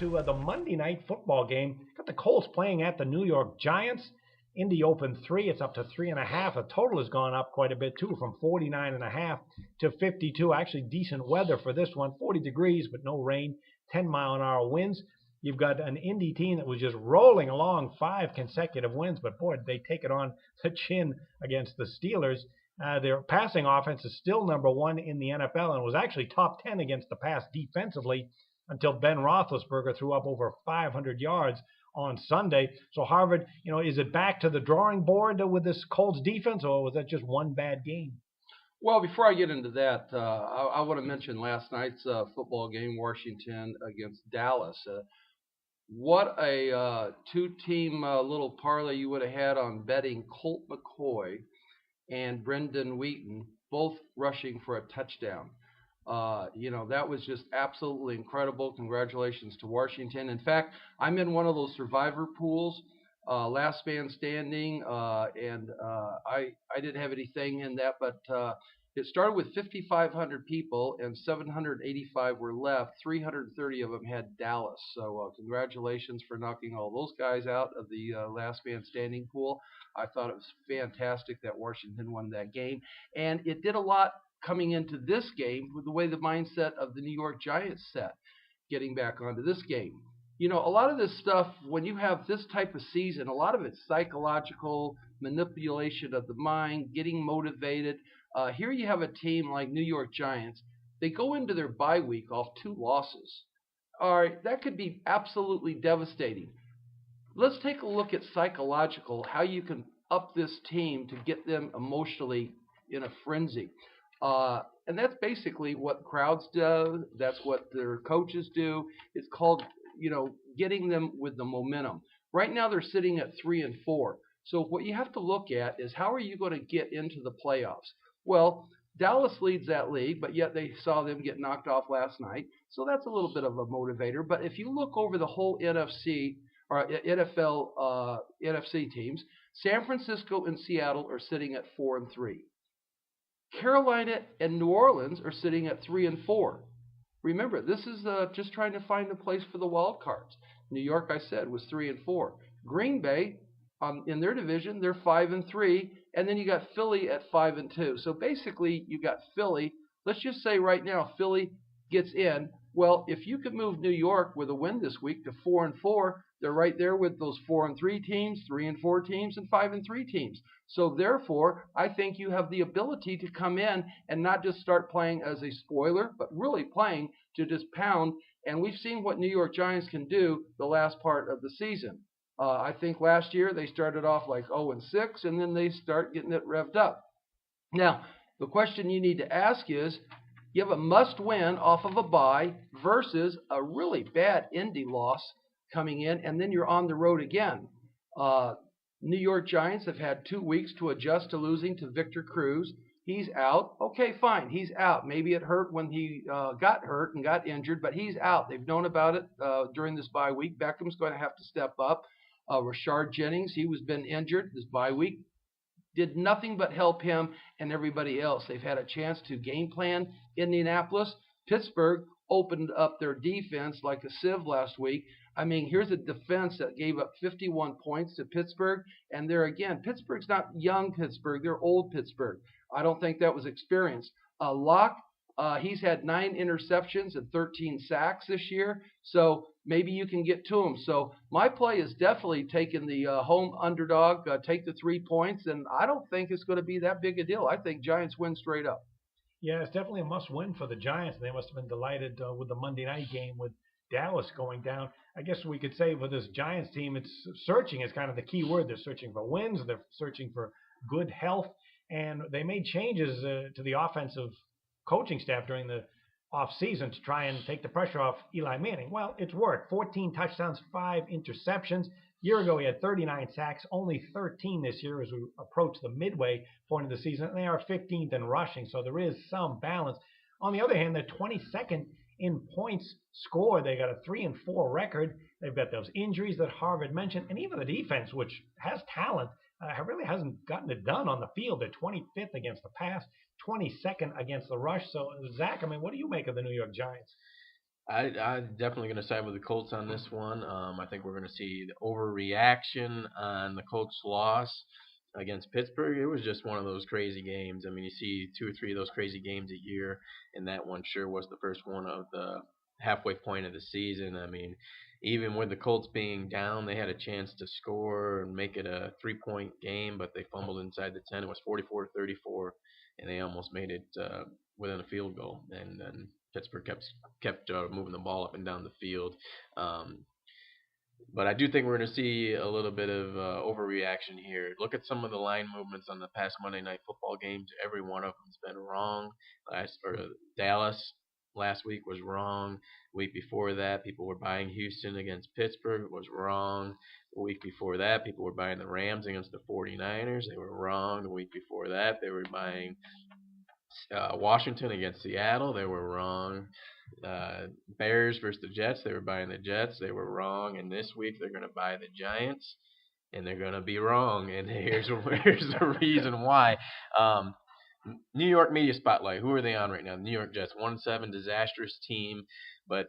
to the Monday night football game. Got the Colts playing at the New York Giants. Indy opened 3. It's up to 3.5. The total has gone up quite a bit too, from 49.5 to 52. Actually, decent weather for this one. 40 degrees, but no rain. 10-mile-an-hour winds. You've got an Indy team that was just rolling along 5 consecutive wins, but boy, did they take it on the chin against the Steelers. Their passing offense is still number 1 in the NFL and was actually top 10 against the pass defensively until Ben Roethlisberger threw up over 500 yards on Sunday. So Harvard, is it back to the drawing board with this Colts defense, or was that just one bad game? Well, before I get into that, I want to mention last night's football game, Washington against Dallas. What a two-team little parlay you would have had on betting Colt McCoy and Brendan Wheaton, both rushing for a touchdown. That was just absolutely incredible. Congratulations to Washington. In fact, I'm in one of those survivor pools, last man standing, and I didn't have anything in that, but it started with 5,500 people, and 785 were left. 330 of them had Dallas. So congratulations for knocking all those guys out of the last man standing pool. I thought it was fantastic that Washington won that game, and it did a lot coming into this game with the way the mindset of the New York Giants set, getting back onto this game. A lot of this stuff, when you have this type of season, a lot of it's psychological manipulation of the mind, getting motivated. Here you have a team like New York Giants. They go into their bye week off 2 losses. All right, that could be absolutely devastating. Let's take a look at psychological, how you can up this team to get them emotionally in a frenzy. And that's basically what crowds do. That's what their coaches do. It's called, getting them with the momentum. Right now they're sitting at 3-4. So what you have to look at is, how are you going to get into the playoffs? Well, Dallas leads that league, but yet they saw them get knocked off last night. So that's a little bit of a motivator. But if you look over the whole NFC or NFL NFC teams, San Francisco and Seattle are sitting at 4-3. Carolina and New Orleans are sitting at 3-4. Remember, this is just trying to find a place for the wild cards. New York, I said, was 3-4. Green Bay, in their division, they're 5-3, and then you got Philly at 5-2. So basically, you got Philly. Let's just say right now, Philly gets in. Well, if you could move New York with a win this week to 4-4, they're right there with those 4-3 teams, 3-4 teams, and 5-3 teams. So therefore, I think you have the ability to come in and not just start playing as a spoiler, but really playing to just pound. And we've seen what New York Giants can do the last part of the season. I think last year they started off like 0-6, and then they start getting it revved up. Now, the question you need to ask is, you have a must-win off of a bye versus a really bad Indy loss coming in, and then you're on the road again. New York Giants have had 2 weeks to adjust to losing to Victor Cruz. He's out. Okay, fine. He's out. Maybe it hurt when he got hurt and got injured, but he's out. They've known about it during this bye week. Beckham's going to have to step up. Rashard Jennings, he was been injured this bye week. Did nothing but help him and everybody else. They've had a chance to game plan Indianapolis. Pittsburgh opened up their defense like a sieve last week. I mean, here's a defense that gave up 51 points to Pittsburgh. And there again, Pittsburgh's not young Pittsburgh. They're old Pittsburgh. I don't think that was experience. Locke, he's had 9 interceptions and 13 sacks this year. So maybe you can get to him. So my play is definitely taking the home underdog, take the 3 points. And I don't think it's going to be that big a deal. I think Giants win straight up. Yeah, it's definitely a must-win for the Giants. They must have been delighted with the Monday night game with Dallas going down. I guess we could say for this Giants team, it's searching is kind of the key word. They're searching for wins. They're searching for good health. And they made changes to the offensive coaching staff during the offseason to try and take the pressure off Eli Manning. Well, it's worked. 14 touchdowns, 5 interceptions. A year ago, he had 39 sacks, only 13 this year as we approach the midway point of the season. And they are 15th in rushing, so there is some balance. On the other hand, they're 22nd in points scored. They got a 3-4 record. They've got those injuries that Harvard mentioned, and even the defense, which has talent, really hasn't gotten it done on the field. They're 25th against the pass, 22nd against the rush. So, Zach, I mean, what do you make of the New York Giants? I'm definitely going to side with the Colts on this one. I think we're going to see the overreaction on the Colts' loss against Pittsburgh. It was just one of those crazy games. I mean, you see two or three of those crazy games a year, and that one sure was the first one of the halfway point of the season. I mean, even with the Colts being down, they had a chance to score and make it a 3-point game, but they fumbled inside the 10. It was 44-34, and they almost made it within a field goal. And then Pittsburgh kept moving the ball up and down the field. Um, but I do think we're going to see a little bit of overreaction here. Look at some of the line movements on the past Monday Night Football games. Every one of them's been wrong. Dallas last week was wrong. The week before that, people were buying Houston against Pittsburgh. It was wrong. The week before that, people were buying the Rams against the 49ers. They were wrong. The week before that, they were buying Washington against Seattle. They were wrong. Bears versus the Jets. They were buying the Jets. They were wrong. And this week they're going to buy the Giants, and they're going to be wrong. And here's the reason why. New York media spotlight. Who are they on right now? The New York Jets, 1-7, disastrous team. But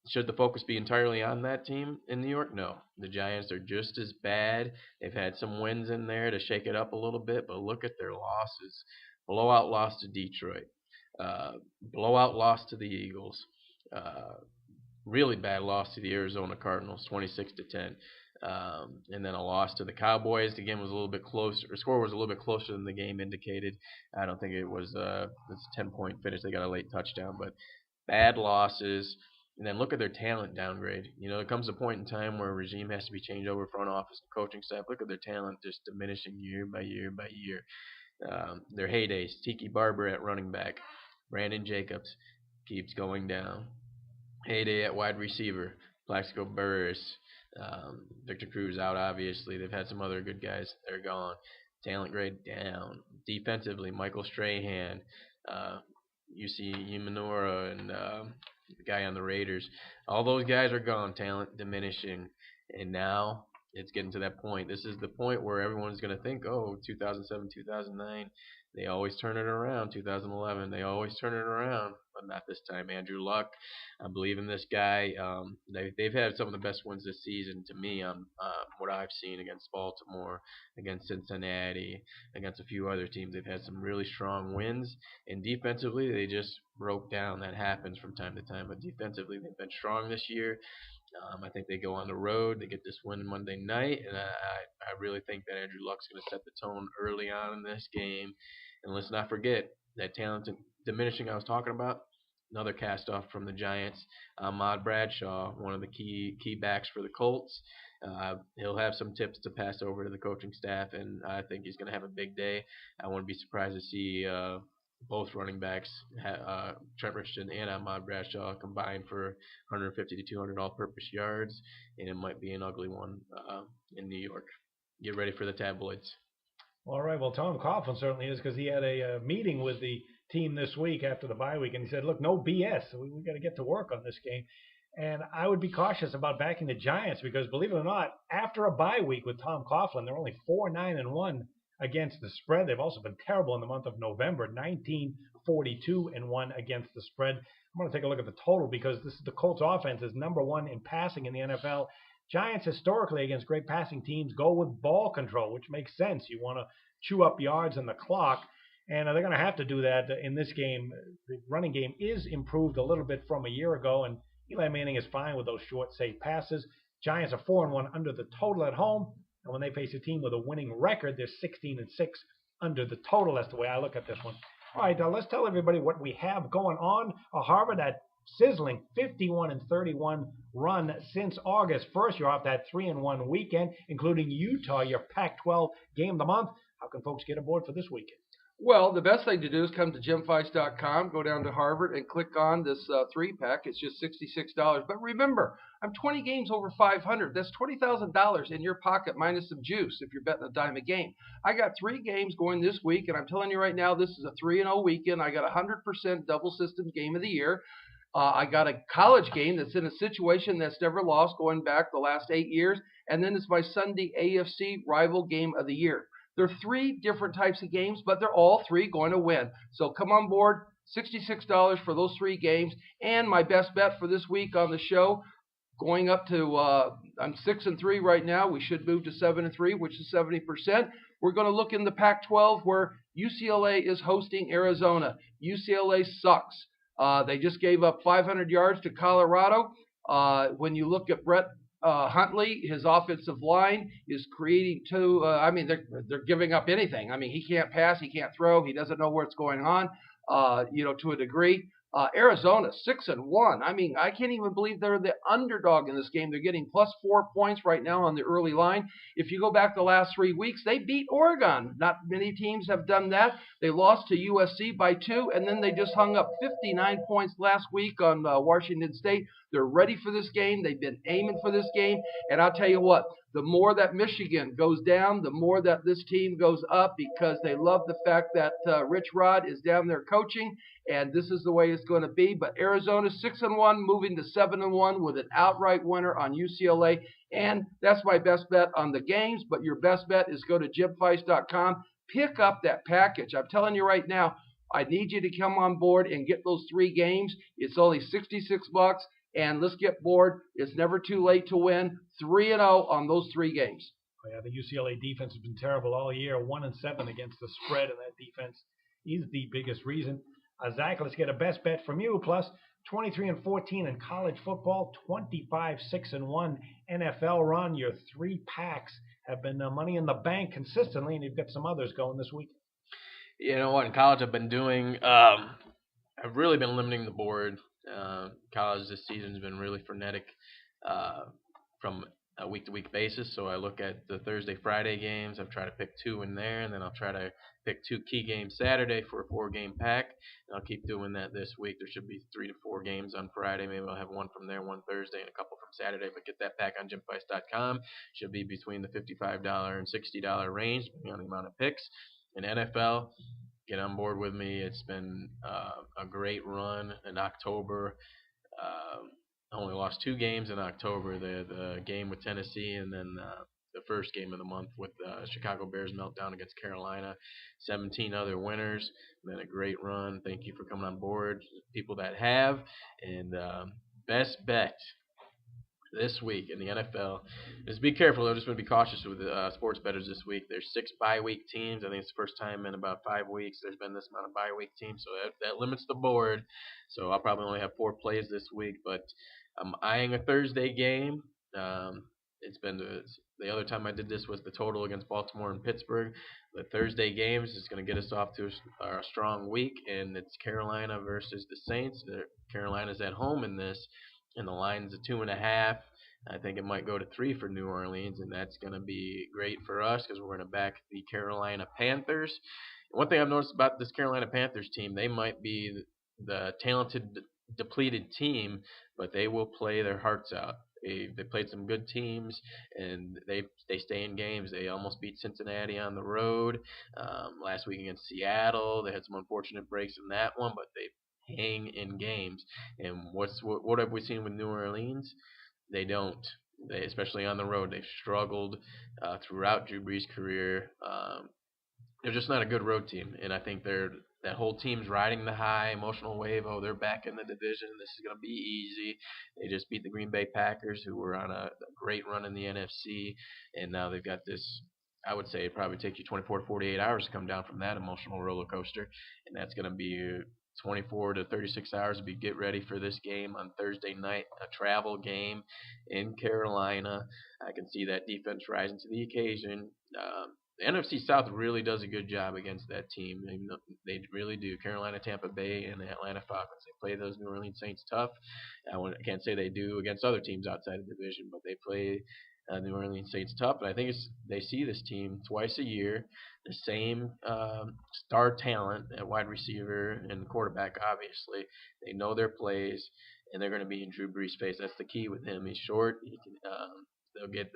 should the focus be entirely on that team in New York? No. The Giants are just as bad. They've had some wins in there to shake it up a little bit, but look at their losses. Blowout loss to Detroit. Blowout loss to the Eagles. Really bad loss to the Arizona Cardinals, 26-10. And then a loss to the Cowboys. The game was a little bit closer. The score was a little bit closer than the game indicated. I don't think it was it's a 10-point finish. They got a late touchdown, but bad losses. And then look at their talent downgrade. There comes a point in time where a regime has to be changed over, front office and coaching staff. Look at their talent just diminishing year by year by year. Their heydays, Tiki Barber at running back. Brandon Jacobs keeps going down. Heyday at wide receiver. Plaxico Burress. Victor Cruz out, obviously. They've had some other good guys. They're gone. Talent grade down. Defensively, Michael Strahan. UC Umanora and the guy on the Raiders. All those guys are gone. Talent diminishing. And now it's getting to that point. This is the point where everyone's going to think, 2007, 2009, they always turn it around. 2011, they always turn it around. But not this time. Andrew Luck, I believe in this guy. They've had some of the best wins this season to me on what I've seen against Baltimore, against Cincinnati, against a few other teams. They've had some really strong wins. And defensively, they just broke down. That happens from time to time. But defensively, they've been strong this year. I think they go on the road. They get this win Monday night, and I really think that Andrew Luck's going to set the tone early on in this game. And let's not forget that talent diminishing I was talking about. Another cast-off from the Giants, Ahmad Bradshaw, one of the key backs for the Colts. He'll have some tips to pass over to the coaching staff, and I think he's going to have a big day. I wouldn't be surprised to see both running backs, Trent Richardson and Ahmad Bradshaw, combined for 150 to 200 all-purpose yards, and it might be an ugly one in New York. Get ready for the tabloids. All right. Well, Tom Coughlin certainly is, because he had a meeting with the team this week after the bye week, and he said, look, no BS. We got to get to work on this game. And I would be cautious about backing the Giants because, believe it or not, after a bye week with Tom Coughlin, they're only 4-9-1 against the spread. They've also been terrible in the month of November, 19-42-1 against the spread. I'm going to take a look at the total because the Colts offense is number one in passing in the NFL. Giants historically against great passing teams go with ball control, which makes sense. You want to chew up yards in the clock, and they're going to have to do that in this game. The running game is improved a little bit from a year ago, and Eli Manning is fine with those short, safe passes. Giants are 4-1 under the total at home, and when they face a team with a winning record, they're 16-6 under the total. That's the way I look at this one. All right, now let's tell everybody what we have going on. Harvard, that sizzling 51-31 run since August 1st. You're off that 3-1 weekend, including Utah, your Pac-12 game of the month. How can folks get aboard for this weekend? Well, the best thing to do is come to jimfice.com, go down to Harvard, and click on this 3-pack. It's just $66. But remember, I'm 20 games over 500. That's $20,000 in your pocket minus some juice if you're betting a dime a game. I got 3 games going this week, and I'm telling you right now, this is a 3-0 weekend. I got a 100% double system game of the year. I got a college game that's in a situation that's never lost going back the last 8 years. And then it's my Sunday AFC rival game of the year. There are 3 different types of games, but they're all 3 going to win. So come on board, $66 for those 3 games. And my best bet for this week on the show, going up to I'm 6-3 right now. We should move to 7-3, which is 70%. We're going to look in the Pac-12 where UCLA is hosting Arizona. UCLA sucks. They just gave up 500 yards to Colorado. When you look at Brett Huntley, his offensive line is creating two. They're giving up anything. I mean, he can't pass, he can't throw, he doesn't know what's going on. To a degree. Arizona 6-1. I mean, I can't even believe they're the underdog in this game. They're getting +4 points right now on the early line. If you go back the last 3 weeks, they beat Oregon. Not many teams have done that. They lost to USC by 2, and then they just hung up 59 points last week on Washington State. They're ready for this game. They've been aiming for this game, and I'll tell you what. The more that Michigan goes down, the more that this team goes up because they love the fact that Rich Rod is down there coaching, and this is the way it's going to be. But Arizona 6-1, moving to 7-1 with an outright winner on UCLA, and that's my best bet on the games. But your best bet is go to jimfeist.com, pick up that package. I'm telling you right now, I need you to come on board and get those 3 games. It's only $66. And let's get bored. It's never too late to win. 3-0 on those 3 games. Oh, yeah, the UCLA defense has been terrible all year. 1-7 against the spread, and that defense is the biggest reason. Zach, let's get a best bet from you. Plus 23-14 in college football, 25-6-1 NFL run. Your 3 packs have been money in the bank consistently, and you've got some others going this week. You know what? In college, I've been doing. I've really been limiting the board. College this season has been really frenetic from a week-to-week basis. So I look at the Thursday, Friday games. I've tried to pick 2 in there, and then I'll try to pick 2 key games Saturday for a 4-game pack. And I'll keep doing that this week. There should be 3 to 4 games on Friday. Maybe I'll have 1 from there, 1 Thursday, and a couple from Saturday. But get that pack on jimfeist.com. Should be between the $55 and $60 range, depending on the amount of picks. In NFL, get on board with me. It's been a great run in October. I only lost 2 games in October. The game with Tennessee, and then the first game of the month with Chicago Bears meltdown against Carolina. 17 other winners. Been a great run. Thank you for coming on board, people that have. And best bet this week in the NFL. Just be careful, though. Just want to be cautious with sports bettors this week. There's 6 bye-week teams. I think it's the first time in about 5 weeks there's been this amount of bye-week teams, so that limits the board. So I'll probably only have 4 plays this week, but I'm eyeing a Thursday game. It's been the other time I did this was the total against Baltimore and Pittsburgh. The Thursday games is going to get us off to a strong week, and it's Carolina versus the Saints. Carolina's at home in this. And the line's a 2.5. I think it might go to 3 for New Orleans, and that's going to be great for us because we're going to back the Carolina Panthers. One thing I've noticed about this Carolina Panthers team, they might be the talented, depleted team, but they will play their hearts out. They played some good teams, and they stay in games. They almost beat Cincinnati on the road last week against Seattle. They had some unfortunate breaks in that one, but they hang in games. And what have we seen with New Orleans? They don't. They, especially on the road, they've struggled throughout Drew Brees' career. They're just not a good road team, and I think that whole team's riding the high emotional wave. Oh, they're back in the division. This is going to be easy. They just beat the Green Bay Packers, who were on a great run in the NFC, and now they've got this. I would say it probably take you 24 to 48 hours to come down from that emotional roller coaster, and that's going to be 24 to 36 hours to get ready for this game on Thursday night, a travel game in Carolina. I can see that defense rising to the occasion. The NFC South really does a good job against that team. They really do. Carolina, Tampa Bay, and the Atlanta Falcons. They play those New Orleans Saints tough. I can't say they do against other teams outside the division, but they play New Orleans Saints tough. But I think they see this team twice a year. The same star talent at wide receiver and quarterback, obviously. They know their plays, and they're going to be in Drew Brees' face. That's the key with him. He's short. He can,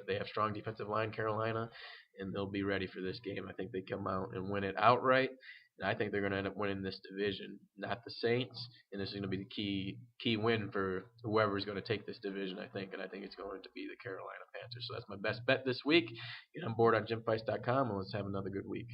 they have strong defensive line, Carolina, and they'll be ready for this game. I think they come out and win it outright, and I think they're going to end up winning this division, not the Saints. And this is going to be the key win for whoever is going to take this division, I think, and I think it's going to be the Carolina Panthers. So that's my best bet this week. Get on board on jimfeist.com, and let's have another good week.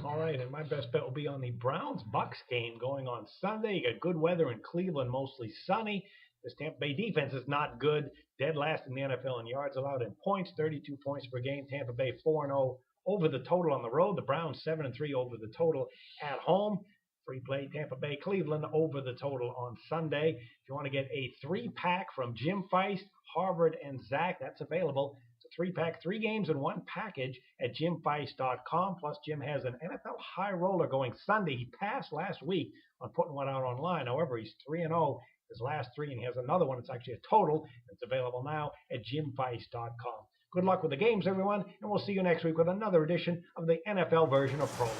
All right, and my best bet will be on the Browns-Bucks game going on Sunday. You got good weather in Cleveland, mostly sunny. This Tampa Bay defense is not good. Dead last in the NFL in yards allowed in points, 32 points per game. Tampa Bay 4-0 over the total on the road. The Browns 7-3 over the total at home. Free play Tampa Bay, Cleveland over the total on Sunday. If you want to get a 3-pack from Jim Feist, Harvard, and Zach, that's available. It's a 3-pack, 3 games in 1 package at jimfeist.com. Plus, Jim has an NFL high roller going Sunday. He passed last week on putting one out online. However, he's 3-0 his last 3, and he has another one. It's actually a total. It's available now at jimfeist.com. Good luck with the games, everyone, and we'll see you next week with another edition of the NFL version of Pro.